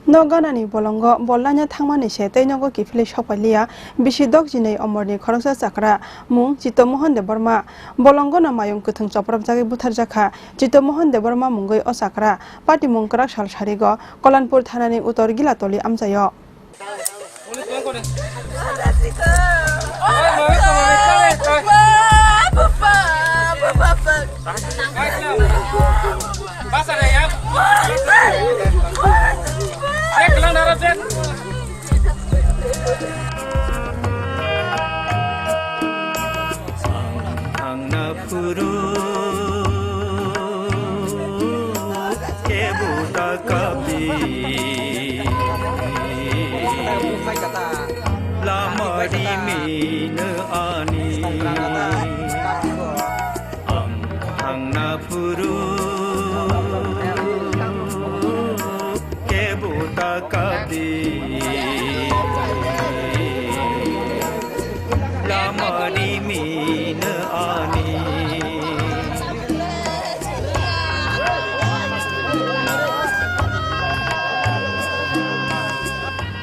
Noganani bolongo bolanya thangmani se teinogo kifili sopaliya bisidok jinei omorni khoroksa chakra mung Chitomohon de Burma bolongo na Mayung Kwthwng Choprobmao butarjakha Chitomohon de Burma mungwi o chakra party mungkrak salsarigo Kolanpur thanani utor gilatoli amjayo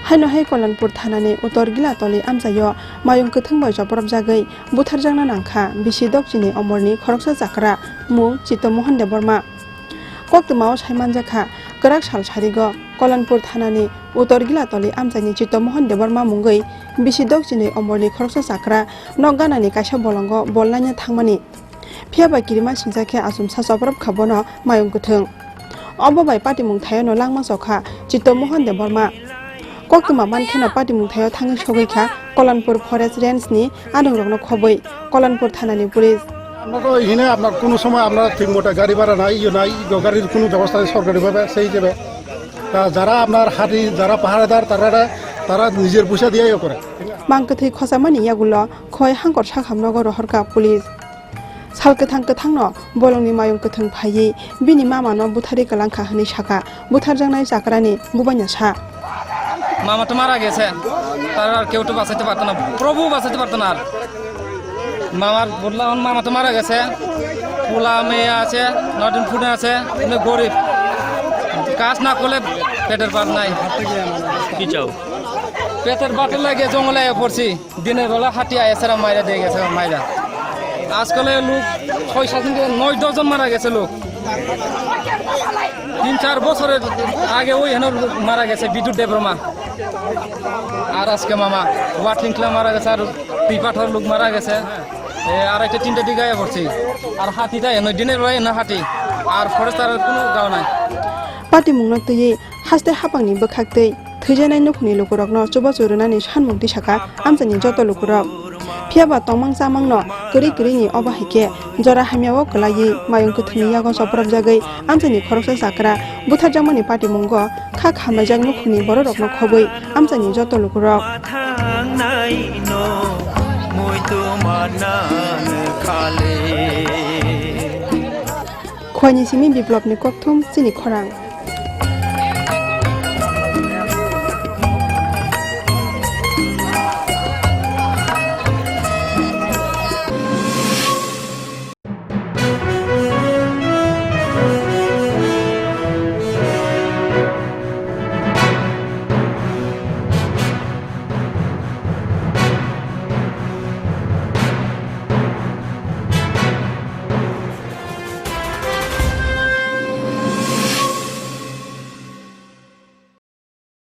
Haino hai Kolanpur thanani utor gilatoli amjayo Mayung Kwthwng bai Choprobmao butarjakna nangkha bisidok jinei omorni khoroksa chakra mung Chitomohon de Burma Kwthwngmao saimanjakha kwrak salsarigo Kolanpur thanani utor gilatoli amjani Chitomohon de Burma mungwi bisidok jinei omorni khoroksa chakra nokganani kaisa bolongo bolnanya thangmani phiaba kirima singjakhe asumsa Choprobmao khabono Mayung Kwthwng obo bai party mung thayano Langma Chokha Chitomohon de Burma Kwthwngmao mankhena party mung thayo thangi sogaikha Kolanpur forest range ni adongrokno khoboi Kolanpur thanani police আমরা এখানে আপনার কোনো সময় আপনার ঠিকমতো গাড়ি ভাড়া নাই গাড়ির কোনো ব্যবস্থা সরকারিভাবে সেই যাবে যারা আপনার হাতি যারা পাহাড়েদার তারা নিজের পয়সা দিয়েই করে মাংকথৈ খসামানি ইয়াগুলো খয় হাঙ্কর সাখামনগর রহরকা পুলিশ সালকথাং কথাংনো বলংনি Mayung Kwthwng phayi bini mamano buthari kalangkha hini saka বুথারজাংনাই চাকরানি বুবাইনা সা মামা তো মারা গেছে তার আর কেউ তো বাঁচাতে পারতো না প্রভু বাঁচাতে পারতো না আর মামার বললাম মামা তো মারা গেছে পোলা মেয়ে আছে নদিন ফুটে আছে কিন্তু গরিব কাজ না করলে পেটের ভাত নাই কি চাও পেটের ভাতের লাগে জঙ্গলে পড়ছি দিনের বেলা হাঁটিয়ে এছাড়া মাইরা দিয়ে গেছে মাইরা আজকালে লোক 6-7 দিন 9-10 জন মারা গেছে লোক 3-4 বছরের আগে ওই হেন মারা গেছে বিদ্যুৎ দেবরমা আর আজকে মামা ওয়াটলিংকলা মারা গেছে আর পিপাঠর লোক মারা গেছে আর একটা 3টা দিকে পড়ছি আর হাতিটা এনে দিনের বেলায় না হাতি আর ফরেস্টার কোনো গাও নাই পার্টি মুংনাক্তयै হাসতে হাপাংনি বখাক্তৈ থৈজানাই নখনি লোকরকনো চবা চুরনানি সানमुक्ति साका আমজানি যত লোকরক phiaba tongmang chamangno kri-krini obahaike jora hamiao kalayi Mayung Kwthwngni yago Choprobmao amjani khoroksa chakra butarjakmani party mungo kha khamajak nukhuni bororokno khoboi amjani joto lokrok khwani simi biplopni Kwthwng Chini Khorang